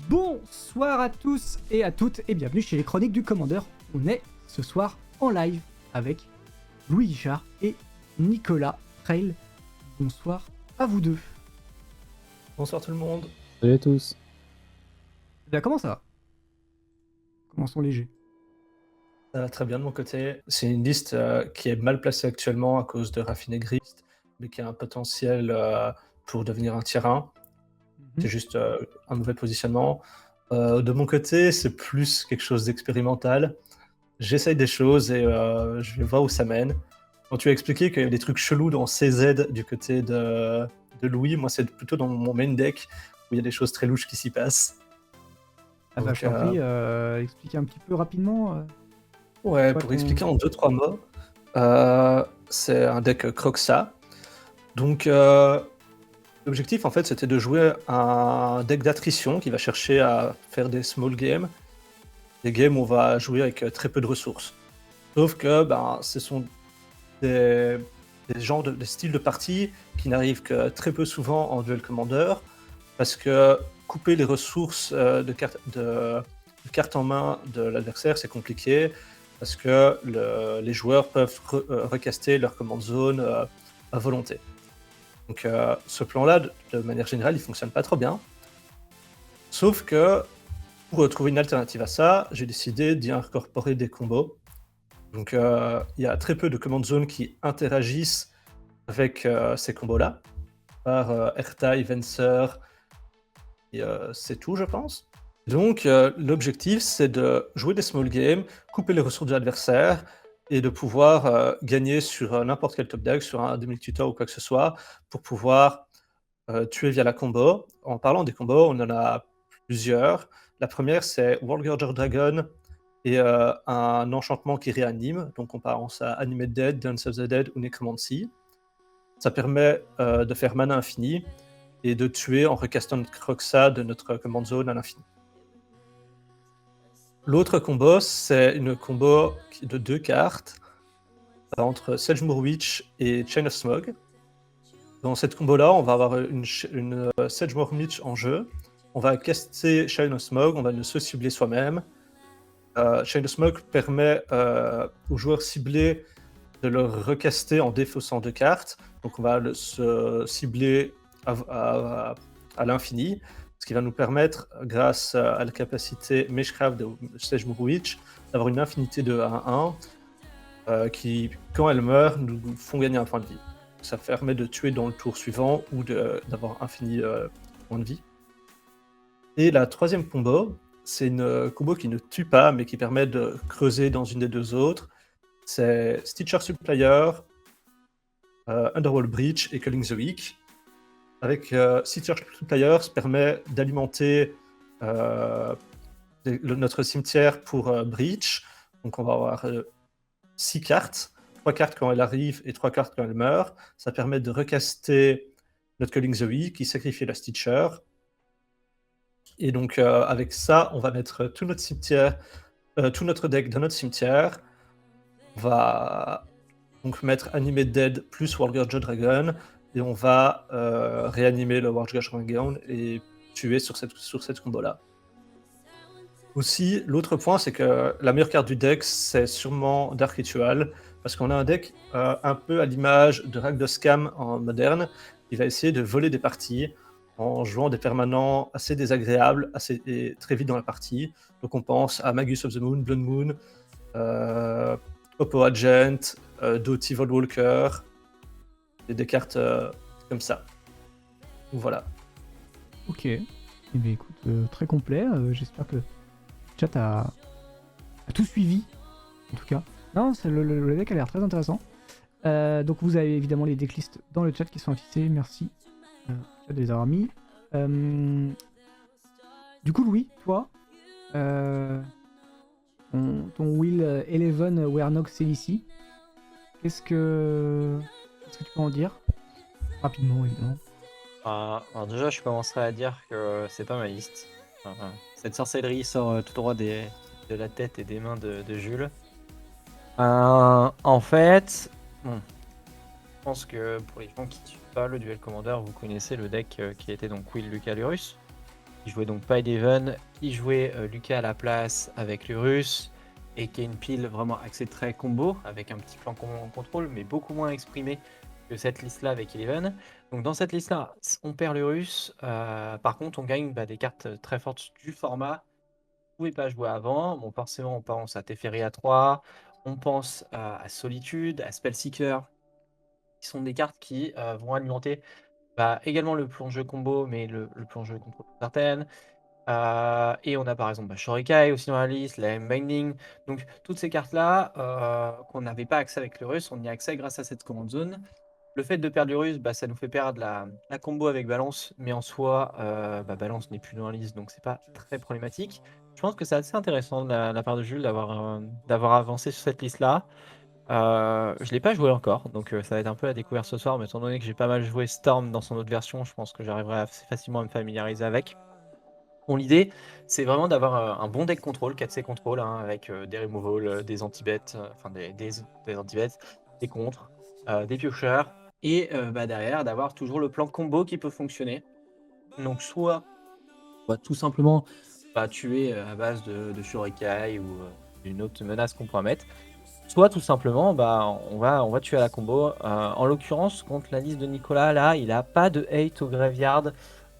Bonsoir à tous et à toutes et bienvenue chez les Chroniques du Commandeur. On est ce soir en live avec Louis Guichard et Nicolas Trail. Bonsoir à vous deux. Bonsoir tout le monde. Salut à tous. Bien, comment ça va? Commençons léger. Ça va très bien de mon côté. C'est une liste qui est mal placée actuellement à cause de Raffinegrist, mais qui a un potentiel pour devenir un tier 1. C'est juste un mauvais positionnement. De mon côté, c'est plus quelque chose d'expérimental. J'essaye des choses et je vais voir où ça mène. Quand tu as expliqué qu'il y avait des trucs chelous dans CZ du côté de Louis, moi c'est plutôt dans mon main deck où il y a des choses très louches qui s'y passent. Ah bah, Donc, je t'en prie, expliquez un petit peu rapidement. Ouais, Quoi pour ton- expliquer en 2-3 mots, c'est un deck Croxa. Donc, l'objectif en fait c'était de jouer un deck d'attrition qui va chercher à faire des small games, des games où on va jouer avec très peu de ressources. Sauf que ce sont des, des styles de partie qui n'arrivent que très peu souvent en duel commander, parce que couper les ressources de cartes en main de l'adversaire c'est compliqué, parce que les joueurs peuvent recaster leur command zone à volonté. Donc ce plan-là, de manière générale, il fonctionne pas trop bien. Sauf que pour trouver une alternative à ça, j'ai décidé d'y incorporer des combos. Donc il y a très peu de command zones qui interagissent avec ces combos-là, par Ertai, Venser, et c'est tout, je pense. Donc l'objectif, c'est de jouer des small games, couper les ressources de l'adversaire, et de pouvoir gagner sur n'importe quel top deck, sur un Demonic Tutor ou quoi que ce soit, pour pouvoir tuer via la combo. En parlant des combos, on en a plusieurs. La première, c'est Warlord Dragon et un enchantement qui réanime. Donc on pense à Animate Dead, Dance of the Dead ou Necromancy. Ça permet de faire mana infini et de tuer en recastant notre Croxa de notre command zone à l'infini. L'autre combo, c'est une combo de 2 cartes entre Sedgemoor Witch et Chain of Smog. Dans cette combo-là, on va avoir une Sedgemoor Witch en jeu. On va caster Chain of Smog, on va se cibler soi-même. Chain of Smog permet aux joueurs ciblés de le recaster en défaussant 2 cartes. Donc on va se cibler à l'infini, ce qui va nous permettre, grâce à la capacité Meshcraft de Sedgemoor Witch, d'avoir une infinité de 1-1 qui, quand elle meurt, nous font gagner un point de vie. Ça permet de tuer dans le tour suivant ou d'avoir infini points de vie. Et la troisième combo, c'est une combo qui ne tue pas, mais qui permet de creuser dans une des deux autres. C'est Stitcher Supplier, Underworld Breach et Culling the Weak. Avec Stitcher Supplier, ça permet d'alimenter notre cimetière pour Breach. Donc on va avoir 6 cartes, 3 cartes quand elle arrive et 3 cartes quand elle meurt. Ça permet de recaster notre Culling the Weak qui sacrifie la Stitcher. Et donc avec ça, on va mettre tout notre cimetière, tout notre deck dans notre cimetière. On va donc mettre Animate Dead plus Warlord Dragon et on va réanimer le Warlord Dragon et tuer sur cette combo-là. Aussi, l'autre point, c'est que la meilleure carte du deck, c'est sûrement Dark Ritual, parce qu'on a un deck un peu à l'image de Rakdos Scam en moderne, qui va essayer de voler des parties en jouant des permanents assez désagréables et très vite dans la partie. Donc on pense à Magus of the Moon, Blood Moon, Oppo Agent, Doughty Voldwalker, et des cartes comme ça. Donc voilà. Ok. Eh bien, écoute, très complet. J'espère que le chat a tout suivi, en tout cas. Non, le deck a l'air très intéressant. Donc vous avez évidemment les decklists dans le chat qui sont affichés. Merci de les avoir mis. Du coup, Louis, toi, ton Will Eleven Wernock Celici, qu'est-ce que tu peux en dire? Rapidement, évidemment. Alors déjà, je commencerai à dire que c'est pas ma liste. Cette sorcellerie sort tout droit de la tête et des mains de Jules. En fait, bon, je pense que pour les gens qui ne suivent pas le duel commander, vous connaissez le deck qui était donc Will Lucalurus. qui jouait donc Pidehaven, qui jouait Lucas à la place avec Lurus, et qui est une pile vraiment axée très combo, avec un petit flanc contrôle, mais beaucoup moins exprimé que cette liste-là avec Eleven. Donc dans cette liste-là, on perd Lurus, par contre on gagne des cartes très fortes du format. Vous ne pouvez pas jouer avant. Bon, forcément, on pense à Teferi à 3, on pense à Solitude, à Spellseeker, qui sont des cartes qui vont alimenter également le plan jeu combo, mais le plan jeu contrôle certaines. Et on a par exemple Shurikai aussi dans la liste, la M-Binding. Donc toutes ces cartes-là qu'on n'avait pas accès avec le Russe, on y a accès grâce à cette command zone. Le fait de perdre le Russe, ça nous fait perdre la combo avec Balance, mais en soi, Balance n'est plus dans la liste, donc c'est pas très problématique. Je pense que c'est assez intéressant de la part de Jules d'avoir avancé sur cette liste-là. Je l'ai pas joué encore, donc ça va être un peu la découverte ce soir, mais étant donné que j'ai pas mal joué Storm dans son autre version, je pense que j'arriverai assez facilement à me familiariser avec. Bon, l'idée, c'est vraiment d'avoir un bon deck contrôle, 4C contrôle, hein, avec des removals, des anti-bêtes, enfin des anti-bêtes, des contres, des piocheurs, et derrière, d'avoir toujours le plan combo qui peut fonctionner. Donc, soit tout simplement tuer à base de Shurikai ou d'une autre menace qu'on pourra mettre, soit tout simplement, on va tuer à la combo. En l'occurrence, contre la liste de Nicolas, là, il n'a pas de hate au graveyard,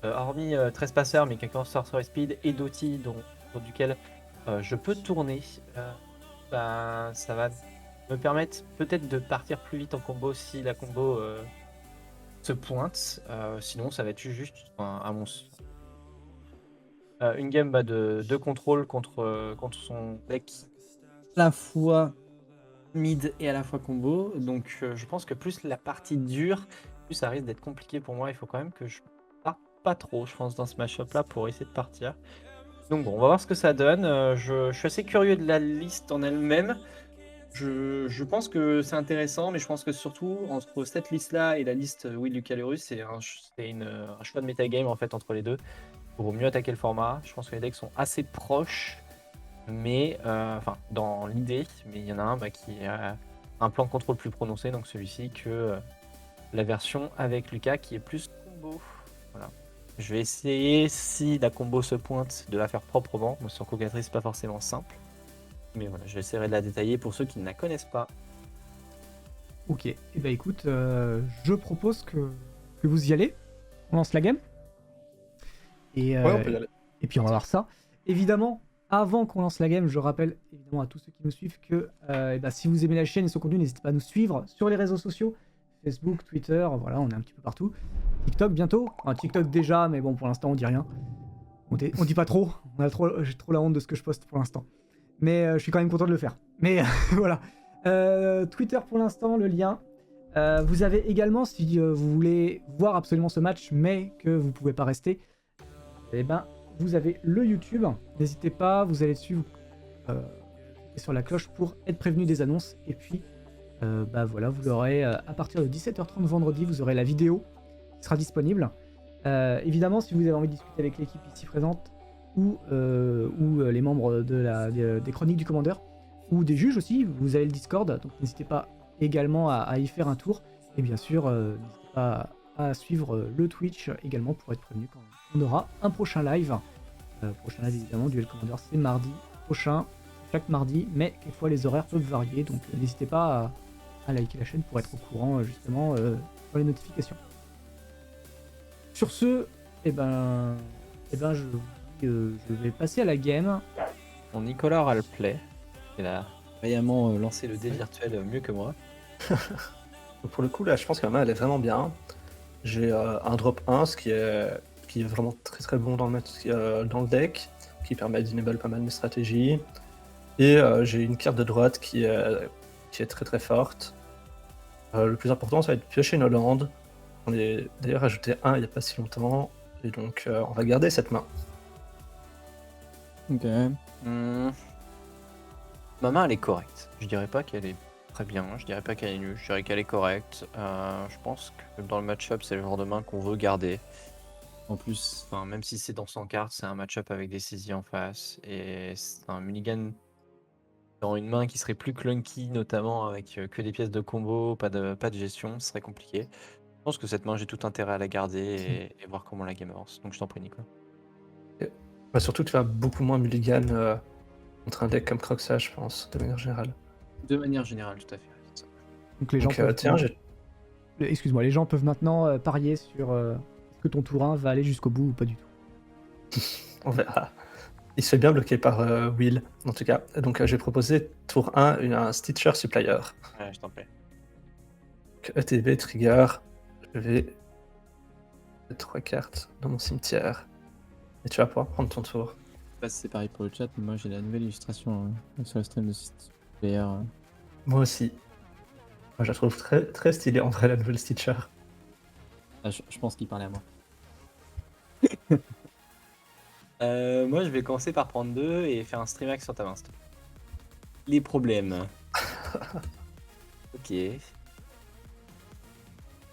hormis Trespasser, mais quelqu'un Sorcerer Speed et Doty, sur duquel je peux tourner. Ça va me permettre peut-être de partir plus vite en combo si la combo se pointe. Sinon, ça va être juste à mon une game de contrôle contre son deck à la fois mid et à la fois combo. Donc je pense que plus la partie dure, plus ça risque d'être compliqué pour moi. Il faut quand même que je parte pas trop, je pense, dans ce match-up là pour essayer de partir. Donc bon, on va voir ce que ça donne. Je suis assez curieux de la liste en elle-même. Je pense que c'est intéressant, mais je pense que surtout entre cette liste-là et la liste Will Lucalurus, c'est un choix de metagame en fait entre les deux pour mieux attaquer le format. Je pense que les decks sont assez proches, mais enfin dans l'idée, mais il y en a un qui a un plan de contrôle plus prononcé, donc celui-ci, que la version avec Lucas qui est plus combo. Voilà. Je vais essayer, si la combo se pointe, de la faire proprement. Moi, sur Cocatrice, c'est pas forcément simple. Mais voilà, je vais essayer de la détailler pour ceux qui ne la connaissent pas. Ok, et bah écoute, je propose que vous y allez. On lance la game. Et, Ouais, on peut y aller. et puis on va voir ça. Évidemment, avant qu'on lance la game, je rappelle évidemment à tous ceux qui nous suivent que si vous aimez la chaîne et son contenu, n'hésitez pas à nous suivre sur les réseaux sociaux. Facebook, Twitter, voilà, on est un petit peu partout. TikTok bientôt. Enfin, TikTok déjà, mais bon, pour l'instant, on dit rien. On dit pas trop. J'ai trop la honte de ce que je poste pour l'instant. Mais je suis quand même content de le faire. Mais voilà. Twitter pour l'instant, le lien. Vous avez également, si vous voulez voir absolument ce match, mais que vous pouvez pas rester, vous avez le YouTube. N'hésitez pas, vous allez dessus, cliquez sur la cloche pour être prévenu des annonces. Et puis, voilà, vous l'aurez à partir de 17h30 vendredi, vous aurez la vidéo qui sera disponible. Évidemment, si vous avez envie de discuter avec l'équipe ici présente, ou les membres des chroniques du commandeur, ou des juges aussi, vous avez le Discord, donc n'hésitez pas également à y faire un tour. Et bien sûr, n'hésitez pas à suivre le Twitch également pour être prévenu quand on aura un prochain live. Prochain live évidemment, Duel Commander, c'est mardi prochain, chaque mardi, mais quelquefois les horaires peuvent varier, donc n'hésitez pas à liker la chaîne pour être au courant justement sur les notifications. Sur ce, je vais passer à la game. Mon Nicolas aura le play. Il a vaillamment lancé le dé virtuel mieux que moi. Donc pour le coup, là, je pense que la main, elle est vraiment bien. J'ai un drop 1, ce qui est vraiment très très bon dans le deck, qui permet d'enable pas mal mes stratégies. Et j'ai une carte de droite qui est très très forte. Le plus important, ça va être piocher nos landes. On est d'ailleurs ajouté un il n'y a pas si longtemps. Et donc, on va garder cette main. Ok. Ma main, elle est correcte. Je dirais pas qu'elle est très bien, je dirais pas qu'elle est nulle, je dirais qu'elle est correcte. Je pense que dans le match-up, c'est le genre de main qu'on veut garder. En plus, même si c'est dans 100 cartes, c'est un match-up avec des saisies en face. Et c'est un mulligan dans une main qui serait plus clunky, notamment avec que des pièces de combo, pas de gestion, ce serait compliqué. Je pense que cette main, j'ai tout intérêt à la garder et voir comment la game avance. Donc je t'en prie, Nico. Bah, surtout que tu vas beaucoup moins mulligan contre un deck comme Croxa, je pense, de manière générale. De manière générale, tout à fait. C'est ça. Donc les gens Donc, peuvent. tiens, Excuse-moi, les gens peuvent maintenant parier sur est-ce que ton tour 1 va aller jusqu'au bout ou pas du tout. on verra. Il se fait bien bloquer par Will, en tout cas. Donc, j'ai proposé tour 1 un Stitcher Supplier. Ouais, je t'en prie. Donc, ETB, trigger. Je vais mettre 3 cartes dans mon cimetière. Et tu vas pouvoir prendre ton tour. Je sais pas si c'est pareil pour le chat, mais moi j'ai la nouvelle illustration sur le stream de site player. Moi aussi. Moi, je la trouve très, très stylée en vrai, la nouvelle Stitcher. Ah, je pense qu'il parlait à moi. Moi, je vais commencer par prendre 2 et faire un streamax sur ta main. s'il te plaît. Les problèmes. Ok.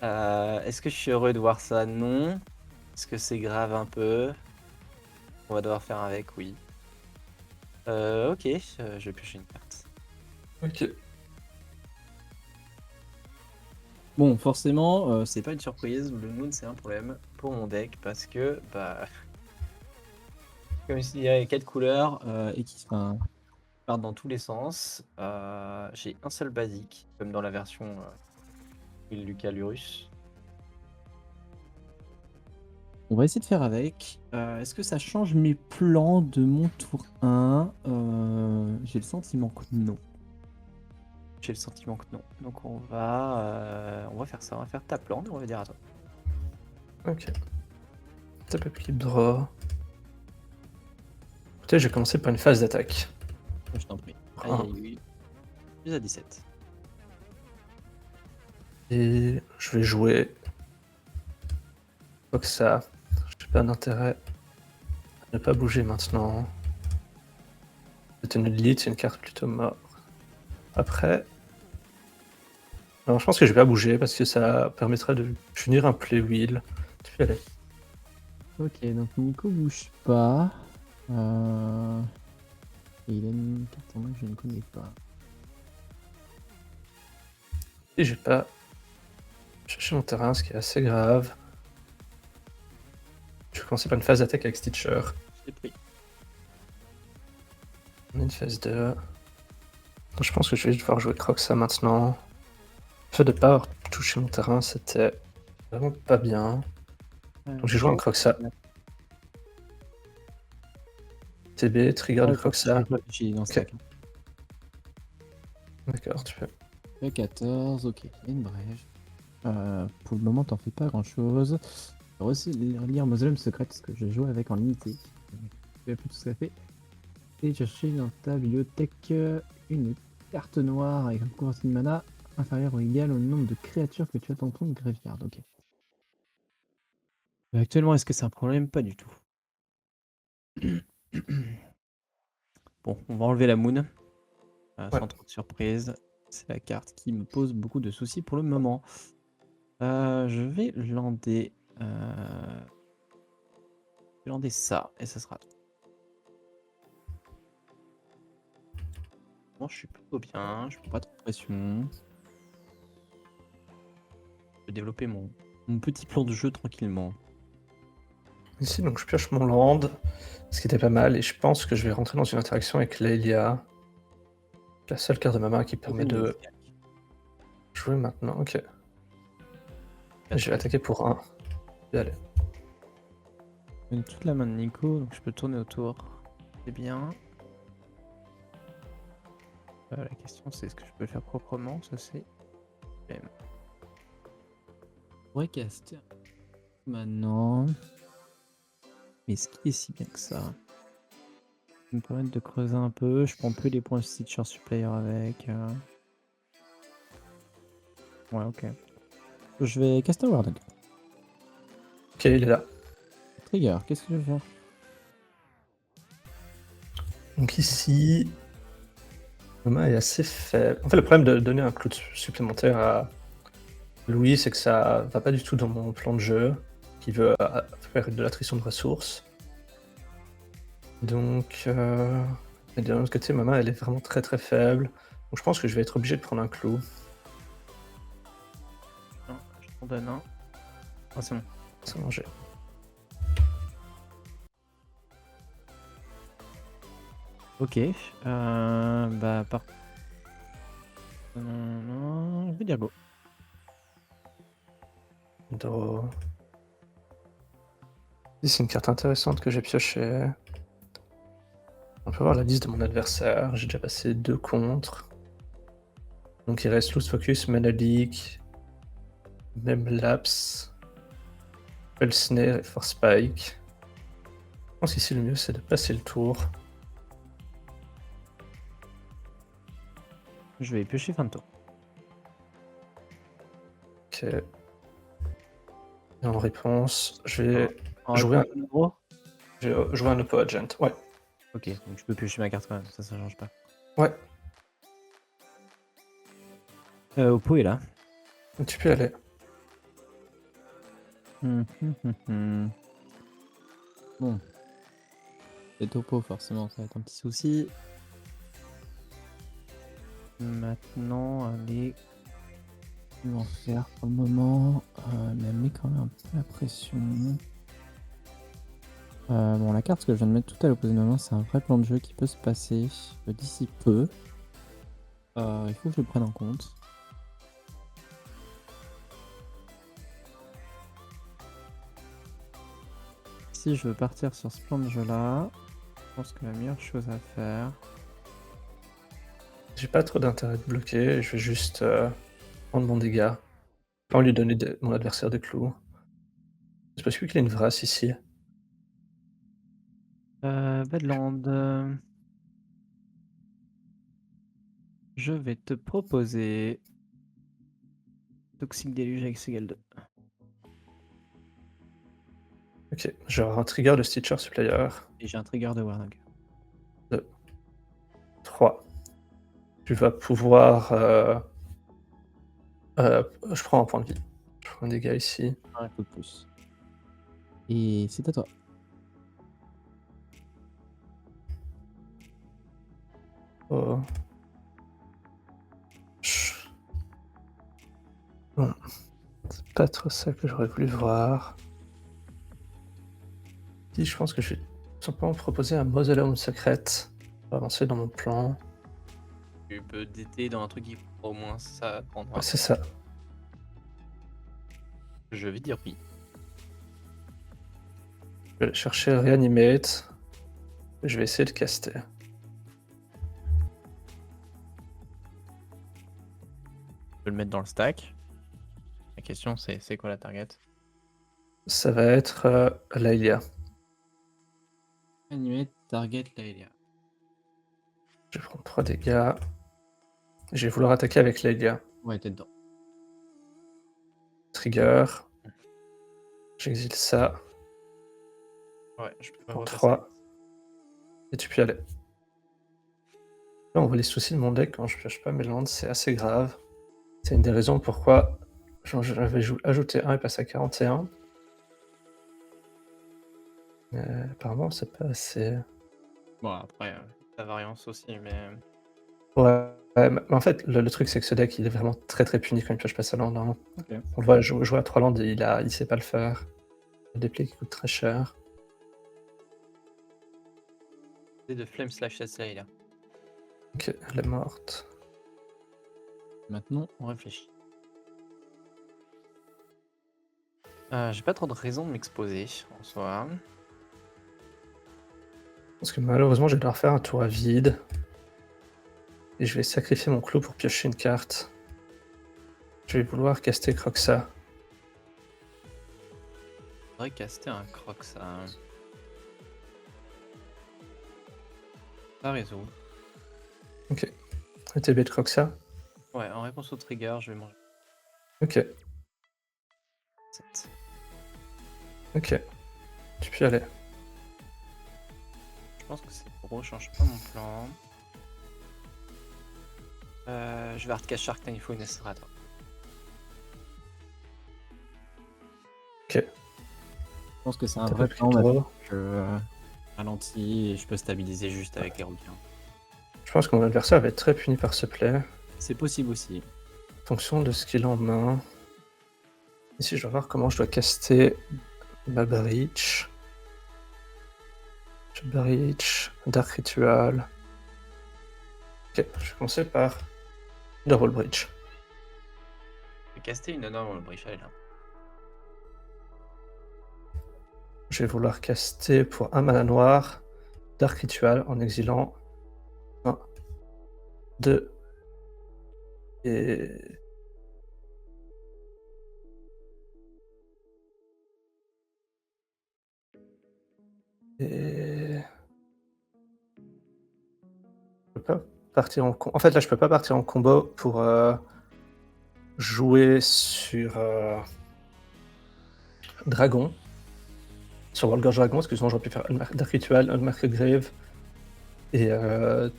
Est-ce que je suis heureux de voir ça? Non. Est-ce que c'est grave un peu? On va devoir faire avec, oui. Ok, je vais piocher une carte. Ok. Bon, forcément, C'est pas une surprise, Blue Moon c'est un problème pour mon deck parce que, bah, comme s'il y avait 4 couleurs et qui enfin, partent dans tous les sens. J'ai un seul basique, comme dans la version Lucas Lurus. on va essayer de faire avec. Est-ce que ça change mes plans de mon tour 1? J'ai le sentiment que non. J'ai le sentiment que non. Donc on va faire ça, on va faire ta plante et on va dire à toi. Ok. Tape up clip draw. Écoutez, je vais commencer par une phase d'attaque. Je t'en prie. Aïe aïe aïe. Plus à 17. Et je vais jouer. Faut que ça. J'ai pas d'intérêt à ne pas bouger maintenant. C'est une lead, c'est une carte plutôt mort. Après. Non, je pense que je vais pas bouger parce que ça permettrait de punir un play wheel. Tu peux y aller. Ok, donc Nico bouge pas. Et il a une carte en main que je ne connais pas. Et j'ai pas cherché mon terrain, ce qui est assez grave. Je vais commencer par une phase d'attaque avec Stitcher. J'ai pris. On a une phase 2. Donc, je pense que je vais devoir jouer Croxa maintenant. Le fait de pas avoir touché mon terrain, c'était vraiment pas bien. Donc j'ai joué un Croxa. TB, trigger de Croxa. J'ai dans Ok. sac. D'accord, tu peux. 14, ok, il y a une brèche. Pour le moment, t'en fais pas grand chose. Je vais aussi lire Mausoleum Secret, ce que je joue avec en limité. Je vais plus tout ce que ça fait. Et chercher dans ta bibliothèque une carte noire avec un couverture de mana inférieur ou égal au nombre de créatures que tu as dans ton graveyard. Ok. Actuellement, est-ce que c'est un problème? Pas du tout. Bon, on va enlever la moon. Sans trop de surprise. C'est la carte qui me pose beaucoup de soucis pour le moment. Je vais lander. Je vais lander ça et ça sera tout. Bon, je suis plutôt bien, je prends pas trop de pression. Je vais développer mon petit plan de jeu tranquillement. Ici, donc je pioche mon land, ce qui était pas mal, et je pense que je vais rentrer dans une interaction avec Lelia. La seule carte de ma main qui permet de jouer maintenant. Ok. Et je vais attaquer pour 1. Et allez. J'ai toute la main de Nico, donc je peux tourner autour. C'est bien. La question c'est est-ce que je peux le faire proprement? Ça c'est. Je pourrais caster maintenant. Mais est-ce qu'il est si bien que ça? Ça me permet de creuser un peu. Je prends plus les points Stitcher Supplier avec. Ouais, ok. Je vais caster Warlock. Ok, il est là. Trigger, qu'est-ce que je vais faire? Donc ici, ma main est assez faible. En fait, le problème de donner un clou supplémentaire à Louis, c'est que ça va pas du tout dans mon plan de jeu, qui veut faire de l'attrition de ressources. Donc, et de l'autre côté, ma main, elle est vraiment très très faible. Donc je pense que je vais être obligé de prendre un clou. Non, je t'en donne un. Ah, c'est bon. Sans manger. Ok. Bah, par. Non, je vais dire go. Draw. C'est une carte intéressante que j'ai piochée. On peut voir la liste de mon adversaire. J'ai déjà passé 2 contre. Donc il reste Loose Focus, Manalik, même Lapse, Snare et Force Spike. Je pense qu'ici le mieux c'est de passer le tour. Je vais piocher fin de tour. Ok. Et en réponse, je vais En jouer réponse, le gros. jouer un Oppo Agent. Ouais. Ok, donc je peux piocher ma carte quand même, ça change pas. Ouais, Oppo est là. tu peux y aller. Bon. Les Oppo, forcément, ça va être un petit souci. Maintenant, allez. Je vais en faire pour le moment. Mais elle met quand même un peu la pression. Bon, la carte que je viens de mettre tout à l'opposé de ma main, c'est un vrai plan de jeu qui peut se passer d'ici peu. Il faut que je le prenne en compte. Si je veux partir sur ce plan de jeu là, je pense que la meilleure chose à faire. J'ai pas trop d'intérêt de bloquer, je vais juste prendre mon dégât. Pas lui donner mon adversaire des clous. C'est possible qu'il ait une Vrasse ici. Badland. Je vais te proposer Toxic Déluge avec Segal 2. Ok, je vais avoir un trigger de Stitcher Supplier. Et j'ai un trigger de Warnog. 3. Tu vas pouvoir. Je prends un point de vie. Je prends un dégât ici. Un coup de plus. Et c'est à toi. Oh. Chut. Bon. C'est pas trop ça que j'aurais voulu voir. Si, je pense que je vais tout simplement proposer un mausoleum secrète pour avancer dans mon plan. Tu peux DT dans un truc qui fera au moins ça prendra. Ouais, c'est ça. Je vais dire oui. Je vais aller chercher Reanimate. Et je vais essayer de caster. Je peux le mettre dans le stack. La question c'est quoi la target? Ça va être Laelia. Animate target Laelia. Je vais prendre 3 dégâts. Je vais vouloir attaquer avec Laelia. Ouais, t'es dedans. Trigger. J'exile ça. Ouais, je peux Pour repasser. 3. Et tu peux y aller. Là, on voit les soucis de mon deck quand je pioche pas mes landes, c'est assez grave. C'est une des raisons pourquoi j'avais ajouté 1 et passé à 41. Mais apparemment, c'est pas assez. Bon, après, la variance aussi, mais. Ouais, mais en fait, le truc, c'est que ce deck, il est vraiment très très puni quand il pioche pas sa lande. Hein. Ok. On le voit jouer à 3 landes et il sait pas le faire. Il y a des plays qui coûtent très cher. C'est de Flame Slash Tesla là. Ok, elle est morte. Maintenant, On réfléchit. J'ai pas trop de raison de m'exposer en soi. Parce que malheureusement, je vais devoir faire un tour à vide. Et je vais sacrifier mon clou pour piocher une carte. Je vais vouloir caster Croxa. Faudrait caster un croc, ça. Ça résout. Ok. ETB de Croxa. Ouais, en réponse au trigger, je vais manger Ok, 7. ok. Tu peux y aller. Je pense que c'est gros, change pas mon plan. Je vais hardcast Shark Typhoon et sera à toi. Ok. je pense que c'est un T'as vrai pas pris plan. le Maintenant draw. que je ralentis et je peux stabiliser juste avec les requins. Je pense que mon adversaire va être très puni par ce play. C'est possible aussi. En fonction de ce qu'il a en main. Ici, je vais voir comment je dois caster ma Breach. Breach, Dark Ritual. Ok, je vais commencer par Double Bridge. Je vais caster une énorme briche, elle est là. Je vais vouloir caster pour un mana noir Dark Ritual en exilant 1, 2 et. Et. Je peux pas partir en fait, là, je peux pas partir en combo pour jouer sur Dragon. Sur Wargorge Dragon, parce que sinon j'aurais pu faire Dark Ritual, Unmarked Grave et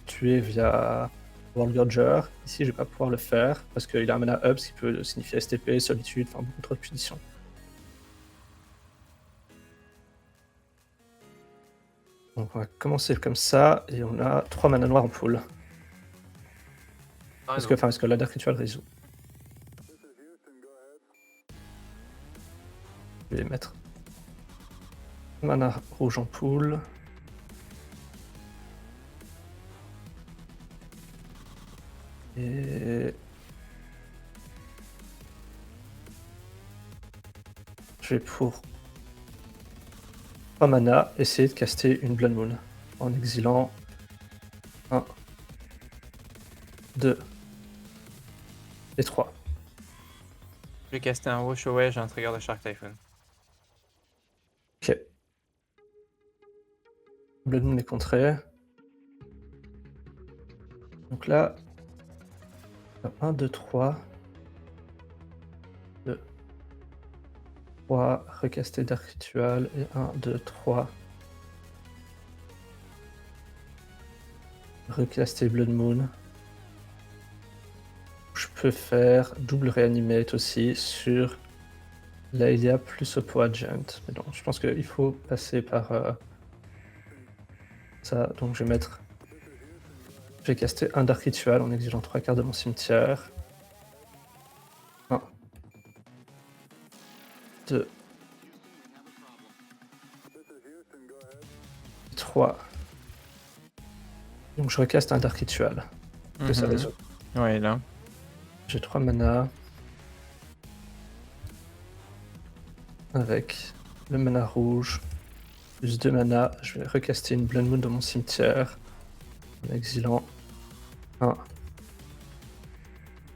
tuer via Wargorger. Ici, je vais pas pouvoir le faire parce qu'il a un mana up, ce qui peut signifier STP, solitude, enfin beaucoup trop de punitions. Donc on va commencer comme ça et on a 3 mana noirs en pool. Parce que la Dark Ritual résout. Je vais mettre mana rouge en pool. Et je vais pour 3 mana essayer de caster une Blood Moon en exilant 1, 2 et 3. Je vais caster un Wash Away, j'ai un trigger de Shark Typhoon. Ok. Blood Moon est contré. Donc là, 1, 2, 3. 2, 3. Recaster Dark Ritual. Et 1, 2, 3. Recaster Blood Moon. Je peux faire double Reanimate aussi sur Laelia plus Oppo Agent. Mais non, je pense qu'il faut passer par ça. Donc je vais mettre. Je vais caster un Dark Ritual en exigeant 3 cartes de mon cimetière. 1, 2, 3. Donc je recaste un Dark Ritual. Que ça résout. Ouais, là. J'ai 3 mana. Avec le mana rouge. Plus 2 mana. Je vais recaster une Blood Moon dans mon cimetière. En exilant 1,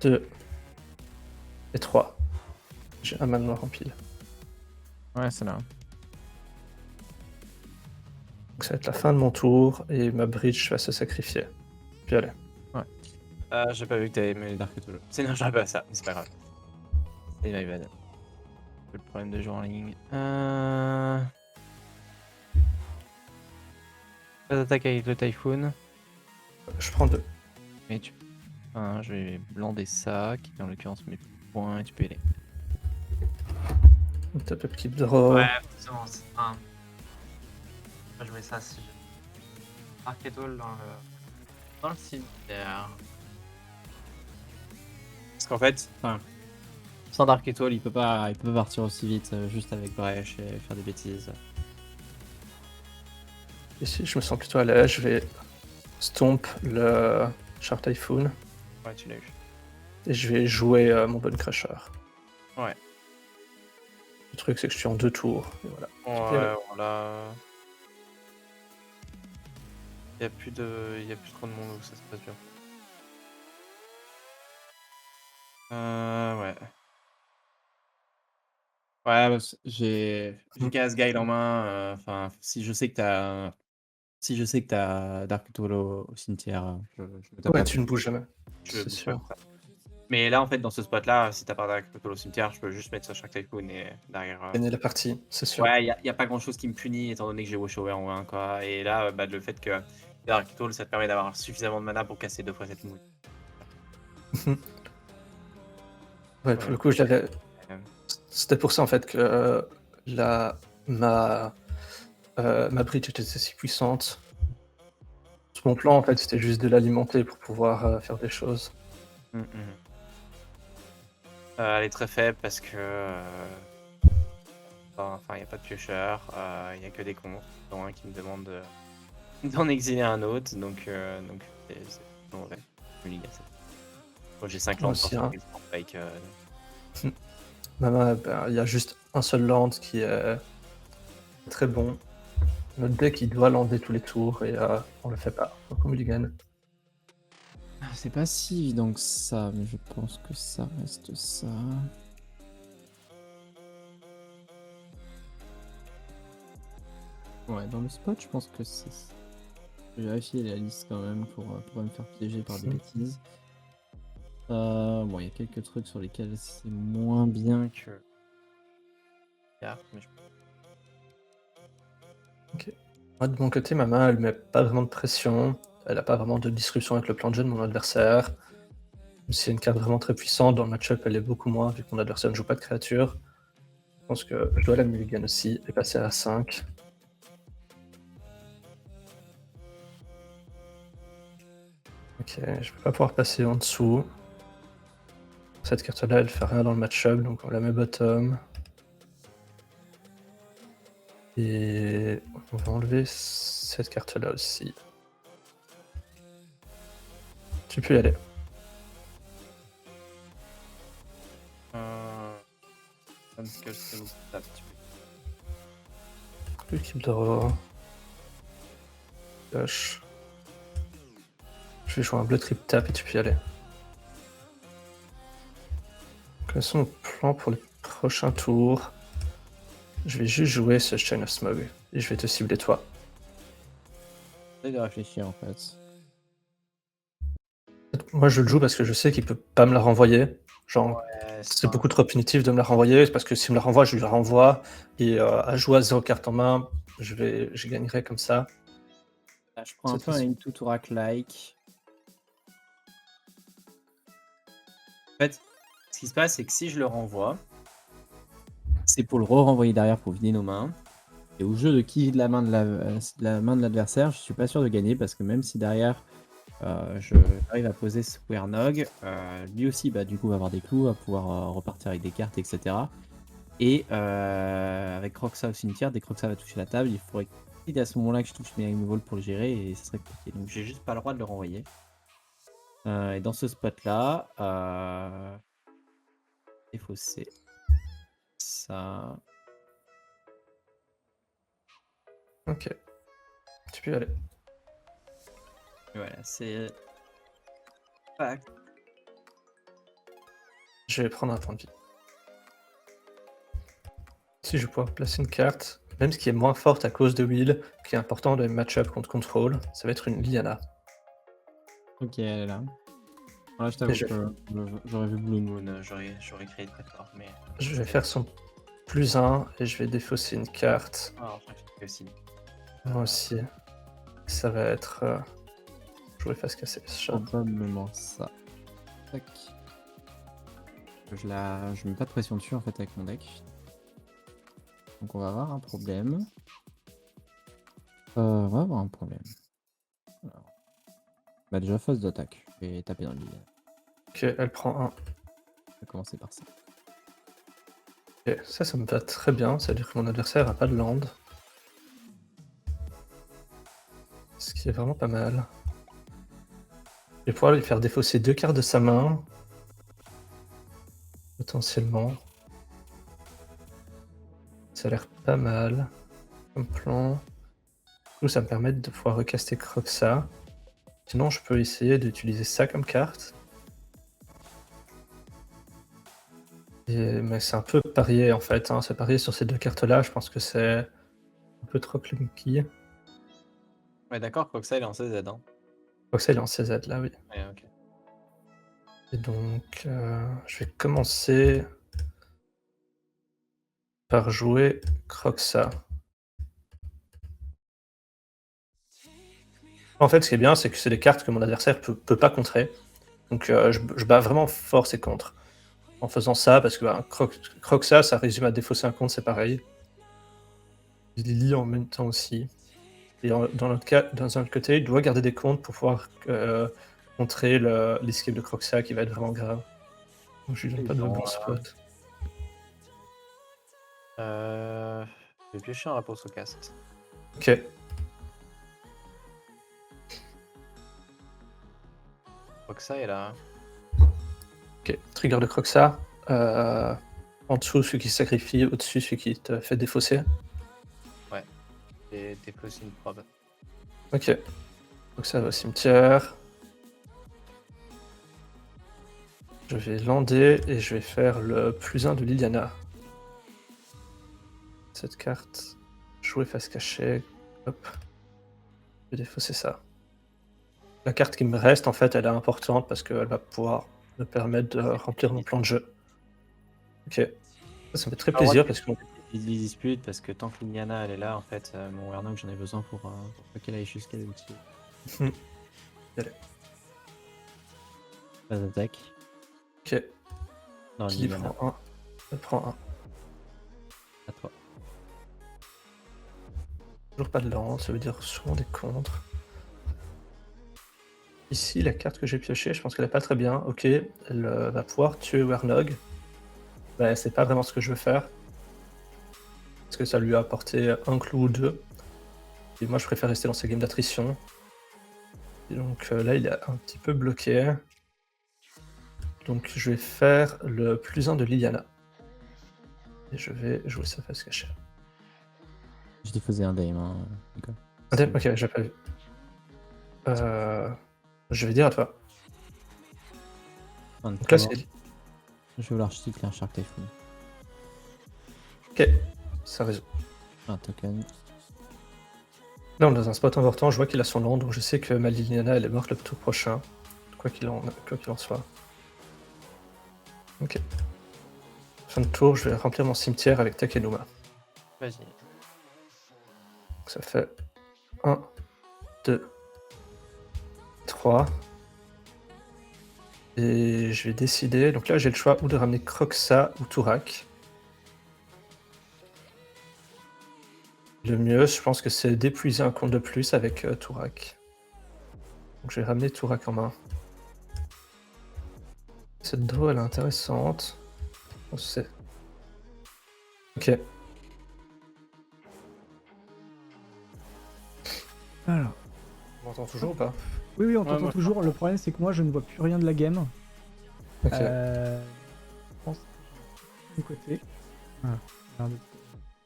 2 et 3. J'ai un mana noir en pile. Ouais, c'est là. Donc ça va être la fin de mon tour et ma bridge va se sacrifier. Puis allez. J'ai pas vu que t'avais mis les Dark Ritual. Sinon, j'aurais pas ça, mais c'est pas grave. C'est my bad. Le problème de jouer en ligne. Pas d'attaque avec le Typhoon. Je prends 2. Mais tu. Enfin, je vais blander ça, qui en l'occurrence mes points, et tu peux y aller. Top upkeep draw. c'est bon, c'est un. Je vais jouer ça si j'ai. Arcadol dans le cimetière. Parce qu'en fait, sans Dark Étoile, il peut pas partir aussi vite juste avec Brèche et faire des bêtises. Ici, je me sens plutôt à l'aise. Je vais stomp le Shark Typhoon Ouais, tu l'as eu. et je vais jouer mon Bone Crusher. Ouais. Le truc, c'est que je suis en 2 tours. Et voilà. Ouais, voilà. Il y a plus trop de monde où ça se passe bien. Ouais. Ouais, bah, j'ai Casguile en main. Enfin, si je sais que t'as Dark Tool au cimetière, je me tape Ouais, pas. tu ne bouges jamais. Je C'est bouge sûr. pas. Mais là, en fait, dans ce spot-là, si t'as pas Dark Tool au cimetière, je peux juste mettre sur Shark Typhoon et derrière. Gagner la partie, c'est sûr. Ouais, y a pas grand-chose qui me punit étant donné que j'ai Wash Over en 1, quoi. Et là, bah, le fait que Dark Tool, ça te permet d'avoir suffisamment de mana pour casser 2 fois cette moule. Ouais, pour le coup, c'était pour ça en fait que ma bridge était si puissante. Mon plan en fait, c'était juste de l'alimenter pour pouvoir faire des choses. Elle est très faible parce que. Enfin, il n'y a pas de piocheur, il n'y a que des cons, dont un qui me demande d'en exiler un autre, donc Non, ouais. Mulligan, c'est- Moi, j'ai 5 Moi landes aussi, sur hein. avec. Maman, ben, il y a juste un seul land qui est très bon. Notre deck, il doit lander tous les tours et on le fait pas. Donc on mulligan. C'est pas si évident que ça, mais je pense que ça reste ça. Ouais, dans le spot, je pense que c'est ça. Je vais vérifier la liste quand même pour pas me faire piéger par des bêtises. Bon, il y a quelques trucs sur lesquels c'est moins bien que. Carte, mais je- Moi, de mon côté, ma main, elle met pas vraiment de pression. Elle a pas vraiment de disruption avec le plan de jeu de mon adversaire. Même si c'est une carte vraiment très puissante, dans le match-up, elle est beaucoup moins, vu que mon adversaire ne joue pas de créature. Je pense que je dois la mulligan aussi et passer à 5. Ok, je vais pas pouvoir passer en dessous. Cette carte-là, elle fait rien dans le match-up, donc on la met bottom. Et on va enlever cette carte-là aussi. Tu peux y aller. Comme ce que je fais, tape, tu peux- L'équipe de Flash. Je vais jouer un bleu trip tap et tu peux y aller. Quels sont nos plans pour les prochains tours? Je vais juste jouer ce Chain of Smog et je vais te cibler toi. J'essaie de réfléchir en fait. Moi je le joue parce que je sais qu'il peut pas me la renvoyer. Genre, c'est un- beaucoup trop punitif de me la renvoyer, c'est parce que s'il me la renvoie, je lui la renvoie. Et à jouer à 0 carte en main, je gagnerai comme ça. Là, je prends un Cette peu un façon. Into Tourak-like. En fait, ce qui se passe, c'est que si je le renvoie, C'est pour le re-renvoyer derrière pour vider nos mains. Et au jeu de qui de la main de la main de l'adversaire, je suis pas sûr de gagner parce que même si derrière j'arrive à poser ce Wernog, lui aussi bah, du coup va avoir des clous, va pouvoir repartir avec des cartes, etc. Et avec Croxa au cimetière, dès que Croxa va toucher la table, il faudrait à ce moment-là que je touche mes removal pour le gérer et ce serait compliqué. Donc j'ai juste pas le droit de le renvoyer. Et dans ce spot-là, défausser ça. Ok. Tu peux y aller. Et voilà, c'est. Pas- Je vais prendre un point de vie. Si je vais pouvoir placer une carte, même ce qui est moins forte à cause de Will, qui est important dans les match-up contre contrôle, ça va être une Lyanna. Ok, elle est là. Voilà, je t'avoue Et je- que j'aurais vu Blue Moon. Moon, j'aurais créé très fort, mais. Je vais faire son +1 et je vais défausser une carte. Ah, j'aurais fait aussi. Moi aussi. Ça va être jouer face cassée. Probablement ça. Tac. Je mets pas de pression dessus en fait avec mon deck. Donc on va avoir un problème. On va avoir un problème. Alors. Bah déjà phase d'attaque. Je vais taper dans le vide. Ok, elle prend 1. Je vais commencer par ça. Ok, ça me va très bien. Ça veut dire que mon adversaire a pas de land. Ce qui est vraiment pas mal. Je vais pouvoir lui faire défausser 2 cartes de sa main. Potentiellement. Ça a l'air pas mal comme plan. Du coup, ça me permet de pouvoir recaster Croxa. Sinon, je peux essayer d'utiliser ça comme carte. Mais c'est un peu parier en fait. Hein. C'est parier sur ces 2 cartes-là. Je pense que c'est un peu trop clunky. Ouais, d'accord, Croxa, il est en CZ. Hein. Croxa, il est en CZ là, oui. Ouais, ok. Et donc, je vais commencer par jouer Croxa. En fait, ce qui est bien, c'est que c'est des cartes que mon adversaire peut pas contrer. Donc, je bats vraiment fort ses contres. En faisant ça, parce que Croxa, ça résume à défausser un contre, c'est pareil. Lily en même temps aussi. Et dans un autre côté, il doit garder des comptes pour pouvoir contrer l'escape de Croxa qui va être vraiment grave. Donc, je lui donne pas de bon spot. Je vais piocher un rapport au cast. Ok. Croxa est là. Ok, trigger de Croxa. En dessous, celui qui se sacrifie, au-dessus, celui qui te fait défausser. Et déplacer une probe. Ok. Donc ça va au cimetière. Je vais lander et je vais faire le +1 de Liliana. Cette carte. Jouer face cachée. Hop. Je vais défausser ça. La carte qui me reste, en fait, elle est importante parce qu'elle va pouvoir me permettre de remplir mon plan de jeu. Ok. Ça me fait très plaisir parce que Ils disputent parce que tant que Liliana elle est là, en fait, mon Warnock j'en ai besoin pour qu'elle aille jusqu'à l'ulti. Allez. Pas d'attaque. Ok. Non, Qui Liliana, prend un. Je prends un. à toi. Toujours pas de lance, ça veut dire souvent des contres. Ici, la carte que j'ai piochée, je pense qu'elle est pas très bien. Ok, elle va pouvoir tuer Warnog. Bah, c'est pas vraiment ce que je veux faire. Parce que ça lui a apporté un clou ou deux. Et moi, je préfère rester dans ces games d'attrition. Et donc là, il est un petit peu bloqué. Donc je vais faire le +1 de Liliana. Et je vais jouer sa face cachée. Je défaisais un Dame. Hein, d'accord. Ok, j'ai pas vu. Je vais dire à toi. Un Donc là, tour. c'est... Je veux l'architecte et un Shark Typhoon. Ok, ça résout. Un token. Là, on est dans un spot important, je vois qu'il a son land, donc je sais que ma Liliana, elle est morte le tour prochain. Quoi qu'il en soit. Ok. Fin de tour, je vais remplir mon cimetière avec Takenuma. Vas-y. Donc ça fait 1, 2, 3. Et je vais décider. Donc là, j'ai le choix ou de ramener Croxa ou Tourak. Le mieux, je pense que c'est d'épuiser un compte de plus avec Tourak. Donc je vais ramener Tourak en main. Cette draw, elle est intéressante. On sait. Ok. Alors. On m'entend toujours ou pas? Oui, on Ouais, t'entend moi, toujours. Le problème, c'est que moi, je ne vois plus rien de la game. Ok. Je pense du côté. Voilà. Ça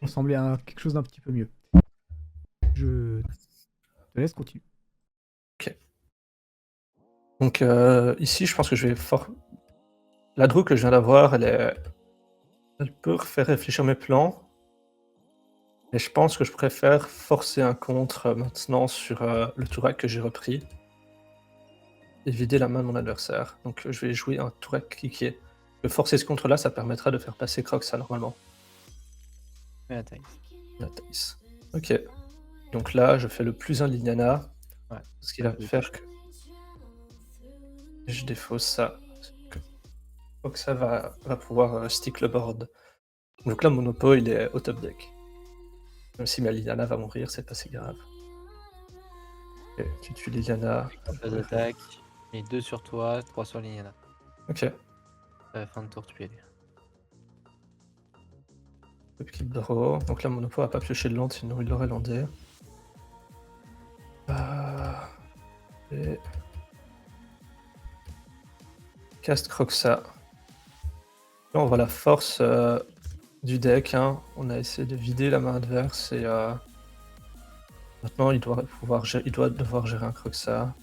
ressemblait à quelque chose d'un petit peu mieux. Je te laisse continuer. Donc ici, je pense que je vais La draw que je viens d'avoir, elle peut faire réfléchir mes plans. Et je pense que je préfère forcer un contre maintenant sur le Tourak que j'ai repris. Et vider la main de mon adversaire. Donc je vais jouer un Tourak cliqué. Forcer ce contre là, ça permettra de faire passer Croxa normalement. Fais la taille. La Thaïs. Ok. Donc là, je fais le +1 de Liliana. Ouais. Ce qui va faire que je défausse ça. Croxa va pouvoir stick le board. Donc là, mon oppo, il est au top deck. Même si ma Liliana va mourir, c'est pas si grave. Ok, tu tues Liliana. Pas d'attaque. Mets 2 sur toi, 3 sur Liliana. Ok. Fin de tour, tu es lui. Le petit draw. Donc là, mon oppo a pas pioché de land, sinon il l'aurait landé. Et... Cast Croxa. Là, on voit la force du deck. Hein. On a essayé de vider la main adverse et maintenant il doit devoir gérer un Croxa.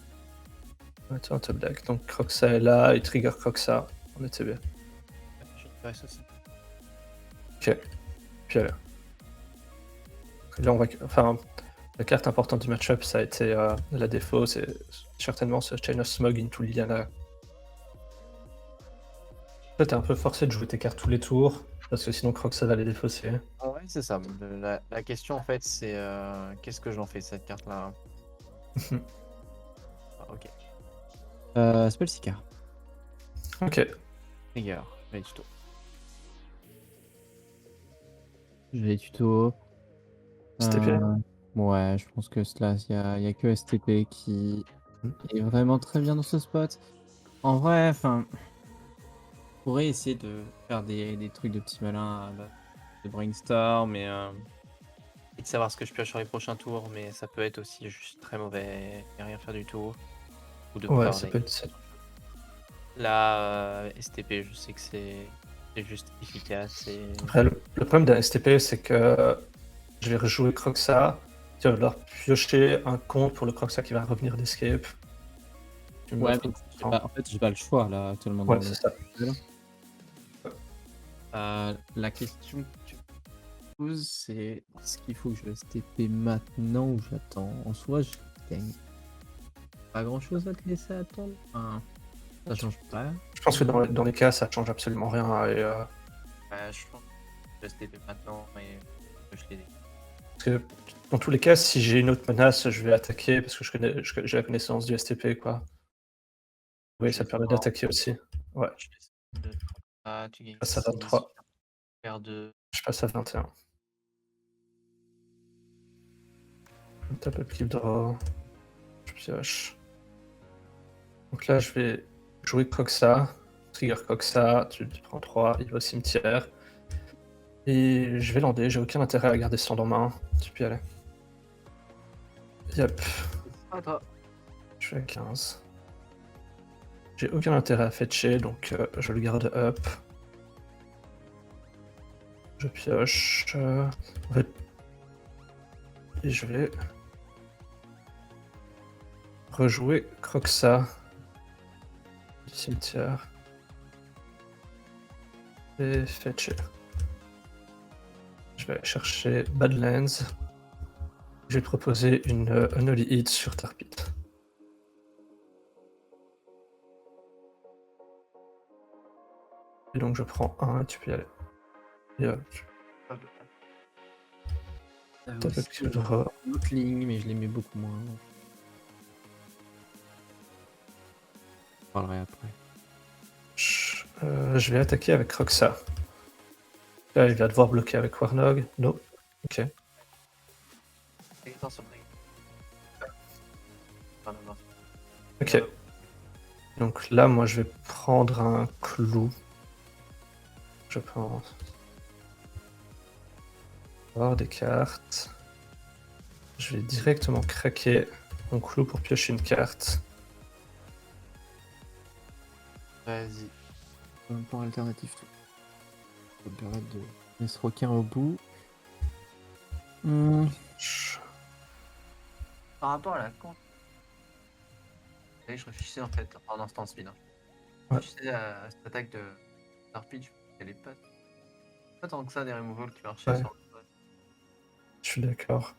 On va mettre un top deck. Donc Croxa est là, il trigger Croxa. On était bien. Je te reste aussi. Ok. Puis là, on voit que, enfin, la carte importante du match-up, ça a été la défaut, c'est certainement ce Chain of Smog into Liliana. Là, t'es un peu forcé de jouer tes cartes tous les tours, parce que sinon Croxa va les défausser. Ah ouais, c'est ça. La question en fait, c'est qu'est-ce que j'en fais de cette carte-là? Ah, ok. Spellseeker. Ok. Trigger, les tutos. Je vais tuto. STP. Ouais, je pense que cela, il y a que STP qui est vraiment très bien dans ce spot. En vrai, enfin, on pourrait essayer de faire des trucs de petits malins, de brainstorm, mais Et de savoir ce que je pioche sur les prochains tours, mais ça peut être aussi juste très mauvais et rien faire du tout. Ou de Ouais, peur ça des- peut être ça. La STP, je sais que c'est juste efficace et Après, le problème d'un STP, c'est que je vais rejouer Croxa. Tu vas leur piocher un compte pour le Croxa qui va revenir d'escape. Tu me Ouais, l'offres mais tout le j'ai temps. pas, en fait, j'ai pas le choix là actuellement Ouais, dans le c'est ça. jeu. La question que tu poses, c'est est-ce qu'il faut que je STP maintenant ou j'attends? En soi, je gagne pas grand chose à te laisser attendre. Enfin, ça change pas. Je pense que dans les cas, ça change absolument rien. Et, je pense que le STP maintenant et je l'ai dit. parce que dans tous les cas, si j'ai une autre menace, je vais attaquer parce que j'ai la connaissance du STP, quoi. Oui, Je ça laisse permet voir. d'attaquer aussi. Ouais, Je laisse deux, tu je gagnes passe à 6, 23. perds 2. Je passe à 21. Je tape le clip draw. Je pioche. Donc là, je vais jouer Croxa. Trigger Croxa, tu prends 3, il va au cimetière. Et je vais lander, j'ai aucun intérêt à garder ce land en main. Tu peux y aller. Yep, À toi. je suis à 15. J'ai aucun intérêt à fetcher, donc je le garde up. Je pioche. En fait, et je vais rejouer Croxa du cimetière et fetcher. Je vais aller chercher Badlands. Je vais te proposer une Unholy Hit sur Tarpit. Et donc je prends 1 et tu peux y aller. Et tape le clip draw. Une autre ligne, mais je l'aimais beaucoup moins. Je parlerai après. Je vais attaquer avec Roxa. Là, il va devoir bloquer avec Warnog. No. Ok. Attention. Ok. Donc là, moi, je vais prendre un clou. Je pense. Avoir des cartes. Je vais directement craquer mon clou pour piocher une carte. Vas-y. Un point alternatif tout. Ça me permettre de mettre ce requin au bout. Par rapport à la con. Je réfléchissais en fait en instant speed. Je Ouais. réfléchissais à cette attaque de Darpit, je qu'elle est pas tant que ça des removals qui marchaient Ouais. sur le boss. Je suis d'accord.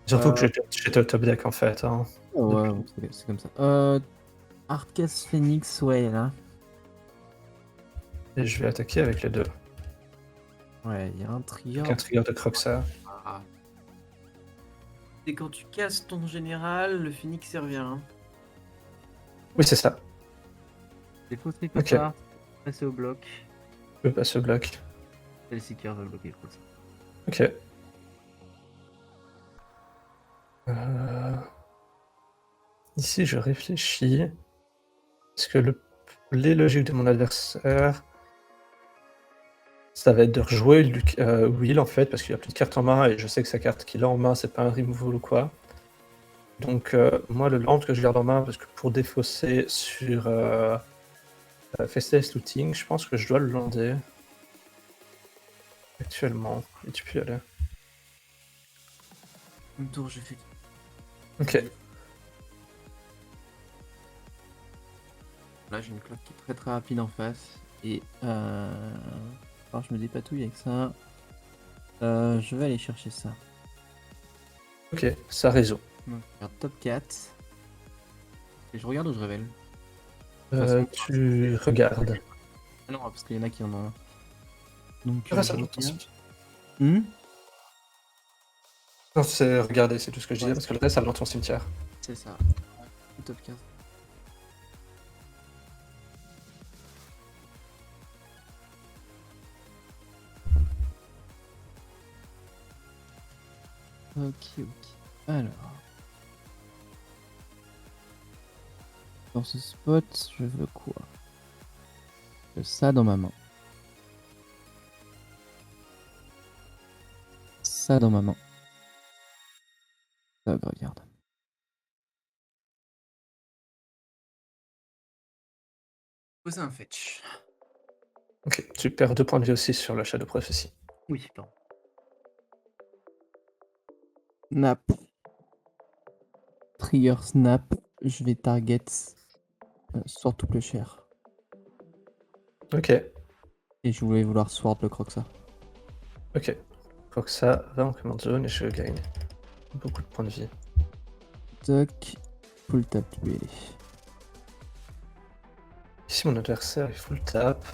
Surtout que j'étais au top deck en fait. Hein. Ouais, c'est comme ça. Hardcast Phoenix, ouais, là. Et je vais attaquer avec les deux. Ouais, il y a un trigger. Avec un trigger de Croxa. Ah. Et quand tu casses ton général, le Phoenix il revient. Hein. Oui, c'est ça. Les fausses Ok. ricotards, passer au bloc. Je peux passer au bloc. Et le Seeker va bloquer le coup. Ok. Ici, je réfléchis. Est-ce que les logiques de mon adversaire, ça va être de rejouer Will en fait, parce qu'il a plus de cartes en main et je sais que sa carte qu'il a en main, c'est pas un removal ou quoi. Donc, moi, le land que je garde en main, parce que pour défausser sur Festless Looting, je pense que je dois le lander actuellement. Et tu peux y aller. Une tour, j'ai fait. Ok. Là, j'ai une cloque qui est très très rapide en face. Et alors, je me dépatouille avec ça. Je vais aller chercher ça. Ok, ça réseau. Donc, je regarde top 4. Et je regarde ou je révèle? Tu regardes. Ah non, parce qu'il y en a qui en ont un. Donc, Ah, ça, je j'entends. regarde. Hmm. Non, c'est regarder, c'est tout ce que je disais, Ouais, parce que le reste, ça va dans ton cimetière. C'est ça. Top 15. Ok. Alors. Dans ce spot, je veux quoi? Je veux ça dans ma main. Ça dans ma main. Ça, regarde. Poser un fetch. Ok, tu perds 2 points de vie aussi sur le Shadow Prophecy. Oui, pardon. Snap. Trigger snap. Je vais target Sword to Plowshare. Ok, Et je voulais vouloir Sword le Croxa. ok. Faut que ça va en command zone et je gagne beaucoup de points de vie. Toc. Full tap duel. Ici, mon adversaire est full tap.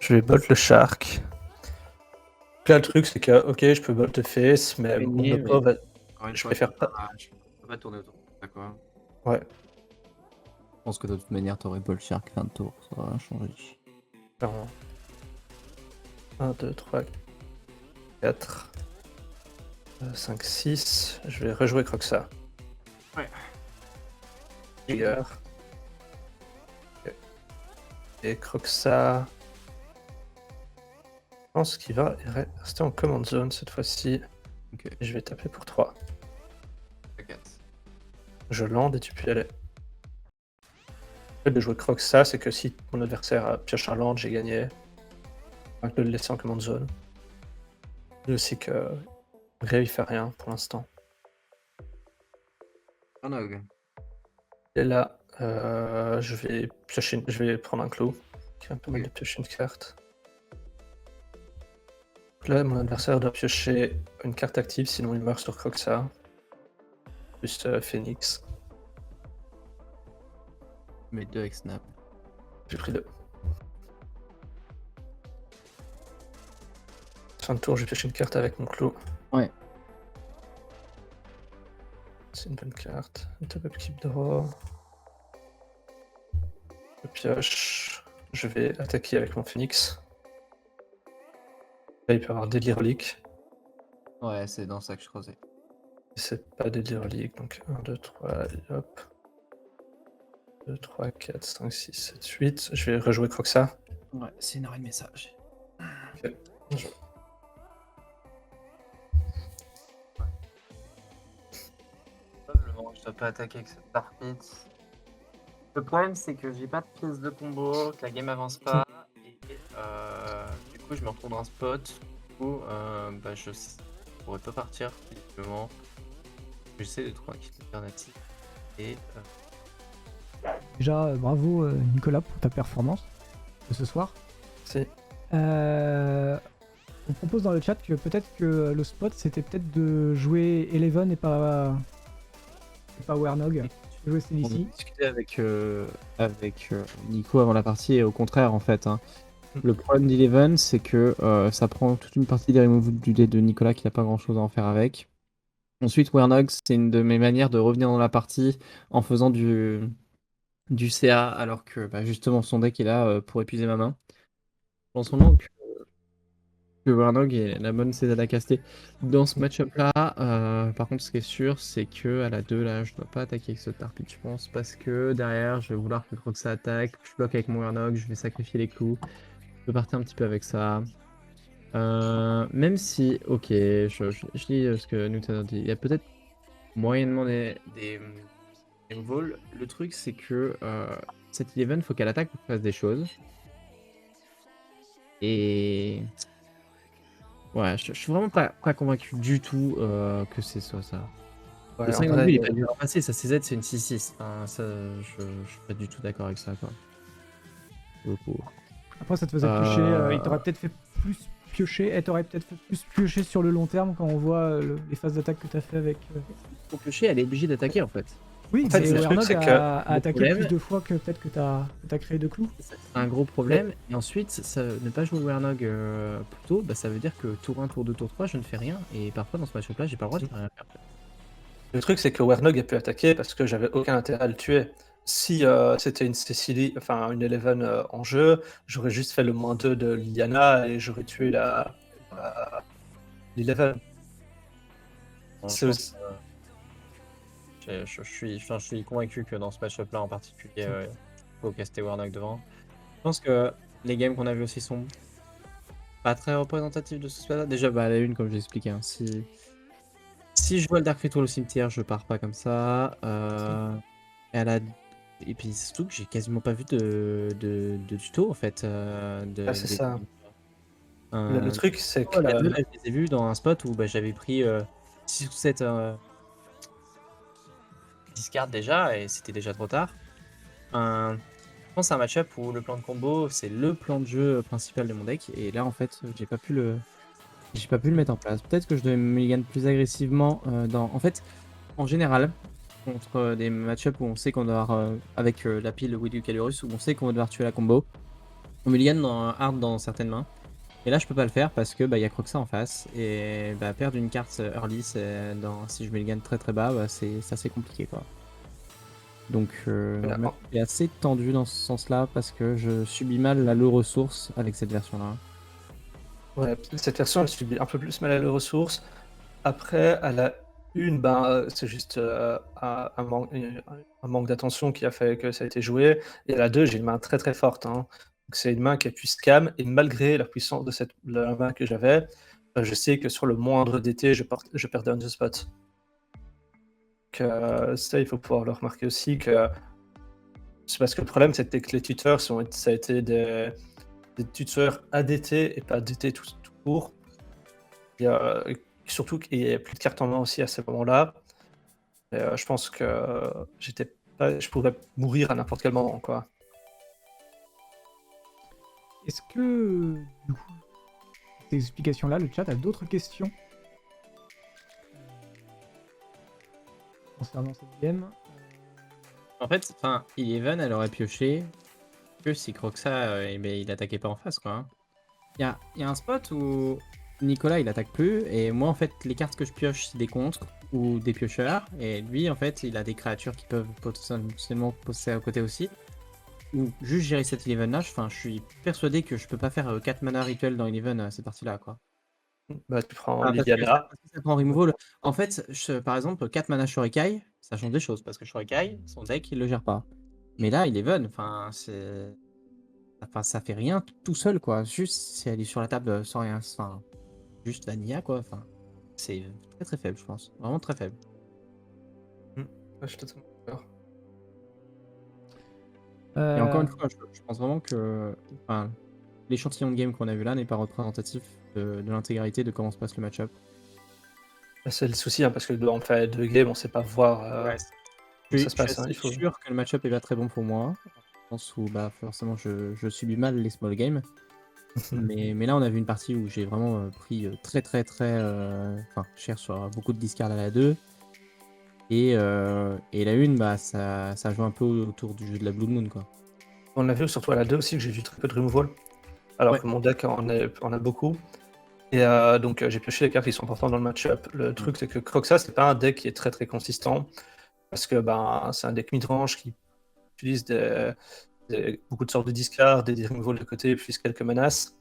Je vais bolt le Shark. Là, le truc, c'est que, ok, je peux bolt face, mais Oui, mon mais- oppo va. Encore une Je fois, préfère pas. je peux pas tourner autour. D'accord. Ouais, Je pense que de toute manière, t'aurais Ball Shark fin de tour. Ça va rien changer. clairement. 1, 2, 3, 4, 5, 6. Je vais rejouer Croxa. Ouais. Trigger. Ok. Et Croxa. Je pense qu'il va rester en command zone cette fois-ci. Ok. Et je vais taper pour 3. T'inquiète. Je lande et tu peux y aller. Le fait de jouer Croxa, c'est que si mon adversaire a pioche un land, j'ai gagné. Enfin, de le laisser en command zone. Je sais que Grey il fait rien pour l'instant. Warnog. Et là, je vais je vais prendre un clou qui va me permettre Ok. de piocher une carte. Donc là, mon adversaire doit piocher une carte active, sinon il meurt sur Croxa. Juste Phoenix. Mais 2 avec snap. J'ai pris 2. Fin de tour, je vais piocher une carte avec mon clou. Ouais. C'est une bonne carte. Une top up keep draw. Je pioche. Je vais attaquer avec mon Phoenix. Là, il peut y avoir Deadly Relic. Ouais, c'est dans ça que je creusais. C'est pas Deadly Relic, donc 1, 2, 3, hop. 2, 3, 4, 5, 6, 7, 8. Je vais rejouer Croxa. Ouais, c'est une arrêt de message. Probablement, je dois pas attaquer avec cette partie. Le problème, c'est que j'ai pas de pièce de combo, que la game avance pas, et du coup, je me retrouve dans un spot où bah, je pourrais pas partir, visiblement. J'essaie de trouver un kit alternatif. Et Déjà, bravo Nicolas pour ta performance de ce soir. Si. On propose dans le chat que peut-être que le spot c'était peut-être de jouer Eleven et pas Wernog. Jouer On a CDC. discuté avec Nico avant la partie et au contraire en fait. Hein. Le problème d'Eleven c'est que ça prend toute une partie des removes du dé de Nicolas qui n'a pas grand chose à en faire avec. Ensuite Wernog c'est une de mes manières de revenir dans la partie en faisant du CA alors que bah, justement son deck est là pour épuiser ma main. Je pense vraiment que Wernog est la bonne CZ à caster dans ce match-up-là. Par contre, ce qui est sûr, c'est que à la 2, là, je dois pas attaquer avec ce Tarpit, je pense, parce que derrière, je vais vouloir que Croxa attaque. Je bloque avec mon Wernog, je vais sacrifier les clous. Je peux partir un petit peu avec ça. Même si, ok, je lis ce que Newton a dit. Il y a peut-être moyennement des removals. Le truc, c'est que cette Eleven, faut qu'elle attaque pour qu'elle fasse des choses. Et ouais, je suis vraiment pas convaincu du tout que c'est ça. Ouais, Le en 5 non vrai, plus, il est pas dur à passer. Sa CZ, c'est une 6-6. Enfin, ça, je suis pas du tout d'accord avec ça, quoi. Pour le coup. Après, ça te faisait piocher. Il t'aurait peut-être fait plus piocher. Elle t'aurait peut-être fait plus piocher sur le long terme quand on voit les phases d'attaque que t'as fait avec. Pour piocher, elle est obligée d'attaquer en fait. Oui, En fait, mais le truc, Wernog c'est que a le attaqué problème- plus de fois que peut-être que t'as créé de clous. C'est un gros problème. Et ensuite, ne pas jouer Wernog plus tôt, bah, ça veut dire que tour 1, tour 2, tour 3, je ne fais rien. Et parfois, dans ce match-up-là, j'ai pas le droit de rien faire. le truc, c'est que Wernog a pu attaquer parce que j'avais aucun intérêt à le tuer. Si c'était une Cecily, enfin une Eleven en jeu, j'aurais juste fait le -2 de Liliana et j'aurais tué l'Eleven. C'est aussi- je suis convaincu que dans ce match-up-là en particulier, il faut caster Warnock devant. Je pense que les games qu'on a vus aussi sont pas très représentatifs de ce spot-là. Déjà, bah, la une, comme j'ai expliqué, hein, si Si je vois le Dark Ritual au cimetière, je pars pas comme ça. Elle a... Et puis surtout que j'ai quasiment pas vu de tuto en fait. Ah, c'est ça. Le Euh, truc, c'est oh, la que deux, là, je les ai vus dans un spot où bah, j'avais pris 6 ou 7 discards déjà et c'était déjà trop tard. Je pense à un match-up où le plan de combo c'est le plan de jeu principal de mon deck et là en fait j'ai pas pu le mettre en place. Peut-être que je devais me mulligan plus agressivement en fait en général contre des match-up où on sait qu'on doit avoir avec la pile Widu Calurus où on sait qu'on va devoir tuer la combo. On mulligan dans hard dans certaines mains. Et là je peux pas le faire parce que bah y a Croxa en face et bah perdre une carte early si je mulligan très très bas bah, c'est assez compliqué quoi. Donc le euh, match est assez tendu dans ce sens-là parce que je subis mal la low ressource avec cette version-là. ouais, cette version, elle subit un peu plus mal à les ressources. Après, à la une, ben, c'est juste un manque d'attention qui a fait que ça a été joué. Et à la 2, j'ai une main très très forte, hein. Donc c'est une main qui a pu scam, et malgré la puissance de la main que j'avais, je sais que sur le moindre DT, je perdais on the spot. Ça, il faut pouvoir le remarquer aussi, que c'est parce que le problème, c'était que les tuteurs, ça a été des tuteurs ADT et pas ADT tout court. Et surtout qu'il n'y a plus de cartes en main aussi à ce moment-là. Je pense que je pourrais mourir à n'importe quel moment, quoi. Est-ce que, du coup, ces explications-là, le chat a d'autres questions concernant cette game? En fait, enfin, Eleven elle aurait pioché que si Croxa il attaquait pas en face quoi. Hein. Il y a un spot où Nicolas il attaque plus et moi en fait les cartes que je pioche c'est des contres ou des piocheurs et lui en fait il a des créatures qui peuvent potentiellement passer à côté aussi. Ou juste gérer cette Eleven là, enfin je suis persuadé que je peux pas faire 4 mana rituel dans Eleven à cette partie là quoi. Bah, tu prends Ah, Liliana. parce que ça prend removal. En fait, par exemple, 4 mana Shurikai, ça change des choses parce que Shurikai, son deck il le gère pas. Mais là, Eleven, enfin, ça fait rien tout seul quoi. Juste si elle est sur la table sans rien, enfin, juste vanilla quoi. Enfin, c'est très très faible, je pense. Vraiment très faible. Ouais, je suis totalement d'accord. Et encore Euh, une fois, je pense vraiment que enfin, l'échantillon de game qu'on a vu là n'est pas représentatif de l'intégralité de comment se passe le match-up. Bah, c'est le souci, hein, parce que on fait 2 games, on sait pas voir Ouais, comment ça je se suis passe, hein, assez il faut... sûr que le match-up est pas très bon pour moi. Dans le sens où bah, forcément je subis mal les small games. Mais là, on a vu une partie où j'ai vraiment pris très très très enfin, cher sur beaucoup de discards à la 2. Et la une, bah, ça joue un peu autour du jeu de la Blue Moon. Quoi. On l'a vu surtout à la 2 aussi, que j'ai vu très peu de removal, alors Ouais. que mon deck en a beaucoup. Et donc j'ai pioché les cartes qui sont importantes dans le match-up. Le truc, c'est que Croxa, c'est pas un deck qui est très très consistant, parce que ben, c'est un deck mid-range qui utilise beaucoup de sortes de discards, des removals de côté, puis quelques menaces.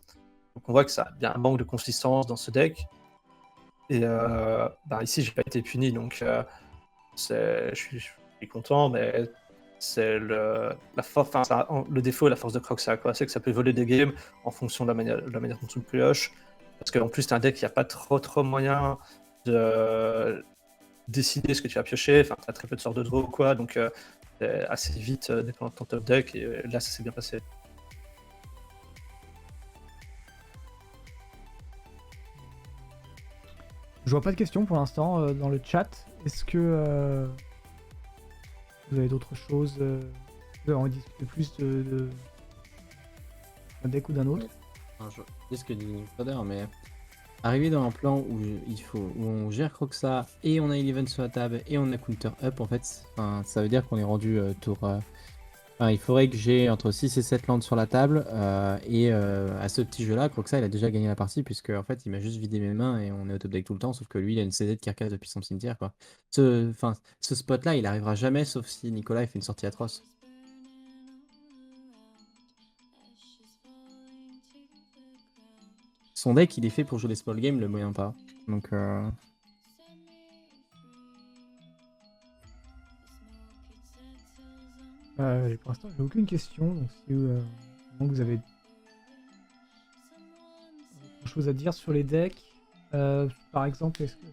Donc on voit que ça a bien un manque de consistance dans ce deck. Et bah, ici, j'ai pas été puni, donc je suis content, mais c'est le défaut et la force de Croxa, quoi. C'est que ça peut voler des games en fonction de la manière dont tu le pioches. Parce qu'en plus, t'as un deck qui a pas trop moyen de décider ce que tu vas piocher. Enfin, t'as très peu de sorts de draw, quoi. Donc, c'est assez vite dépendant de ton top deck. Et là, ça s'est bien passé. je vois pas de questions pour l'instant dans le chat. Est-ce que vous avez d'autres choses vous avez envie de discuter plus d'un deck ou d'un autre? Enfin, je sais ce que dit Nicoder, mais arriver dans un plan où où on gère Croxa et on a Eleven sur la table et on a Counter Up, en fait, enfin, ça veut dire qu'on est rendu tour. Enfin, il faudrait que j'ai entre 6 et 7 landes sur la table. Et à ce petit jeu-là, Croxa, il a déjà gagné la partie, puisque en fait, il m'a juste vidé mes mains et on est au top deck tout le temps. Sauf que lui, il a une CZ qui recasse depuis son cimetière. Quoi. Ce spot-là, il arrivera jamais, sauf si Nicolas il fait une sortie atroce. Son deck, il est fait pour jouer les small games, le moyen pas. Donc, Pour l'instant, j'ai aucune question. Donc, si vous avez autre chose à dire sur les decks, par exemple, est-ce que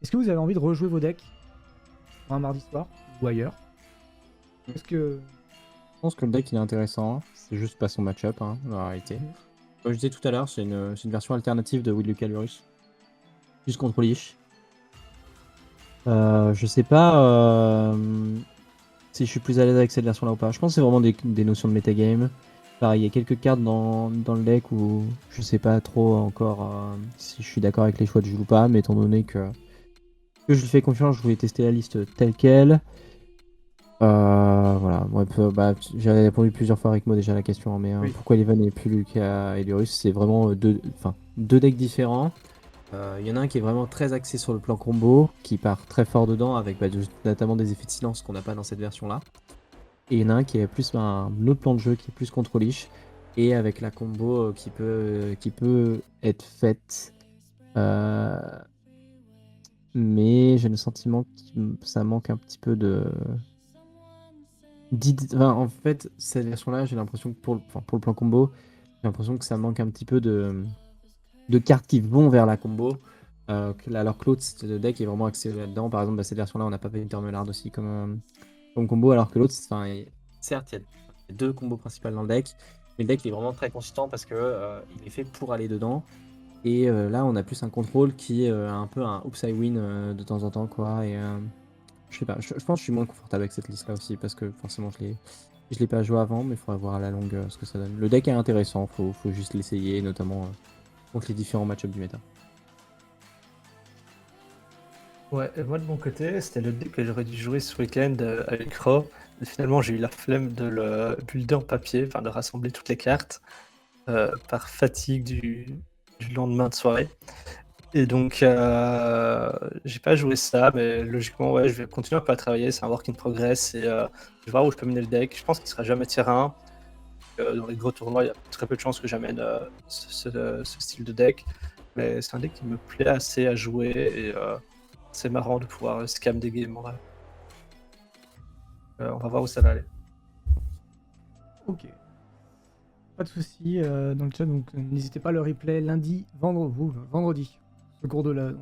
Est-ce que vous avez envie de rejouer vos decks un mardi soir ou ailleurs? Est-ce que... Je pense que le deck il est intéressant, c'est juste pas son match-up hein, en réalité. Comme je disais tout à l'heure, c'est une version alternative de Will Lucalurus. Plus contre Lich. Je sais pas si je suis plus à l'aise avec cette version là ou pas. Je pense que c'est vraiment des notions de metagame. Pareil, il y a quelques cartes dans le deck où je sais pas trop encore si je suis d'accord avec les choix de Jules ou pas, mais étant donné que je lui fais confiance, je voulais tester la liste telle quelle. Voilà, j'ai répondu plusieurs fois avec moi déjà à la question, mais Oui. pourquoi Eleven et plus Lucas et Lurus, c'est vraiment deux decks différents. Il y en a un qui est vraiment très axé sur le plan combo, qui part très fort dedans, avec notamment des effets de silence qu'on n'a pas dans cette version-là. Et il y en a un qui est plus un autre plan de jeu, qui est plus contrôlish, et avec la combo qui peut être faite. Mais j'ai le sentiment que ça manque un petit peu de... en fait, cette version-là, j'ai l'impression que pour le plan combo, j'ai l'impression que ça manque un petit peu de cartes qui vont vers la combo. Alors que l'autre le deck est vraiment axé là-dedans. Par exemple, cette version-là, on n'a pas fait Intermelard aussi comme combo, alors que l'autre, certes, il y a deux combos principaux dans le deck, mais le deck il est vraiment très consistant parce que il est fait pour aller dedans. Et là, on a plus un contrôle qui est un peu un upside win de temps en temps, quoi. Et je sais pas, je pense que je suis moins confortable avec cette liste-là aussi parce que forcément, je l'ai pas joué avant, mais il faudra voir à la longue ce que ça donne. Le deck est intéressant, faut juste l'essayer, notamment contre les différents match-ups du méta. Ouais, et moi de mon côté, c'était le deck que j'aurais dû jouer ce week-end avec Ro. Mais finalement, j'ai eu la flemme de le builder en papier, enfin de rassembler toutes les cartes par fatigue du lendemain de soirée. Et donc, j'ai pas joué ça, mais logiquement, ouais, je vais continuer un peu à travailler. C'est un work in progress et je vais voir où je peux mener le deck. Je pense qu'il sera jamais tier 1. Dans les gros tournois, il y a très peu de chances que j'amène ce style de deck. Mais c'est un deck qui me plaît assez à jouer et c'est marrant de pouvoir scam des games en vrai. On va voir où ça va aller. Ok. Pas de soucis dans le chat, donc n'hésitez pas, le replay lundi, vendredi, dans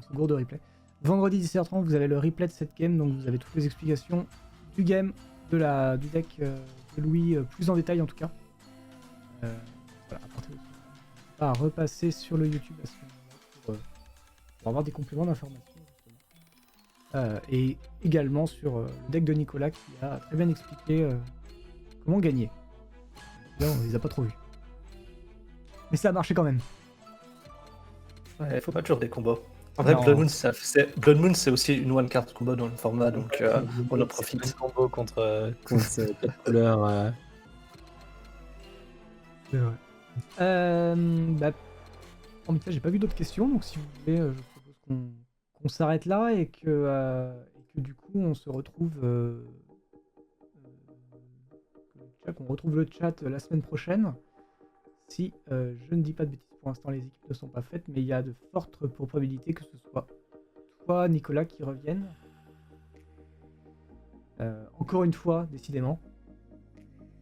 ce cours de replay. Vendredi 17h30, vous avez le replay de cette game, donc vous avez toutes les explications du game, du deck de Louis, plus en détail en tout cas. Voilà, à repasser sur le YouTube à ce moment-là pour avoir des compléments d'information. Et également sur le deck de Nicolas qui a très bien expliqué comment gagner. Là, on les a pas trop vus. Mais ça a marché quand même. Ouais, faut pas toujours des combos. En vrai, Non. Blood Moon, c'est aussi une one card combo dans le format, donc on en profite. C'est un combo contre Quatre couleurs. C'est vrai. En tout cas, j'ai pas vu d'autres questions, donc si vous voulez, je propose qu'on s'arrête là et que du coup on se retrouve. Qu'on retrouve le chat la semaine prochaine. Si je ne dis pas de bêtises, pour l'instant les équipes ne sont pas faites, mais il y a de fortes probabilités que ce soit toi, Nicolas, qui revienne. Encore une fois, décidément.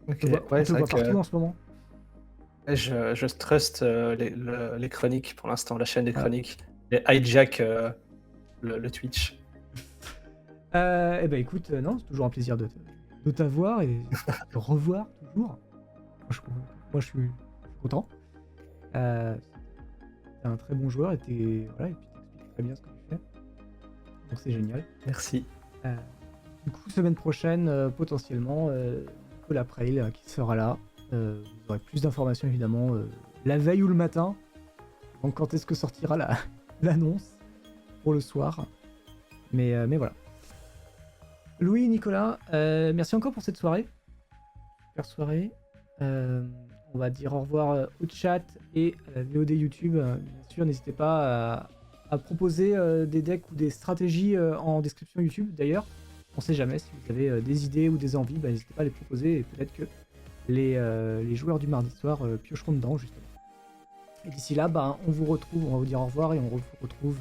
Ok, On te ouais, c'est voit vrai partout que en ce moment. je trust les chroniques pour l'instant, la chaîne des Ah. chroniques. Et hijack le Twitch. Eh ben écoute, non, c'est toujours un plaisir de t'avoir et de revoir toujours. Moi, je suis content. T'es un très bon joueur et puis t'expliques très bien ce que tu fais. Donc c'est génial. Merci. Du coup, semaine prochaine, potentiellement, Nicolas Preil qui sera là. Vous aurez plus d'informations évidemment la veille ou le matin. Donc quand est-ce que sortira l'annonce pour le soir. Mais voilà. Louis, Nicolas, merci encore pour cette soirée. Super soirée. On va dire au revoir au chat et à la VOD YouTube. Bien sûr, n'hésitez pas à proposer des decks ou des stratégies en description YouTube. D'ailleurs, on sait jamais si vous avez des idées ou des envies, n'hésitez pas à les proposer et peut-être que les joueurs du mardi soir piocheront dedans justement. Et d'ici là, on vous retrouve, on va vous dire au revoir et on vous retrouve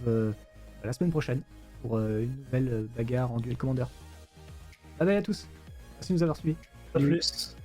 la semaine prochaine pour une nouvelle bagarre en duel commandeur. Bye bye à tous. Merci de nous avoir suivis. À plus.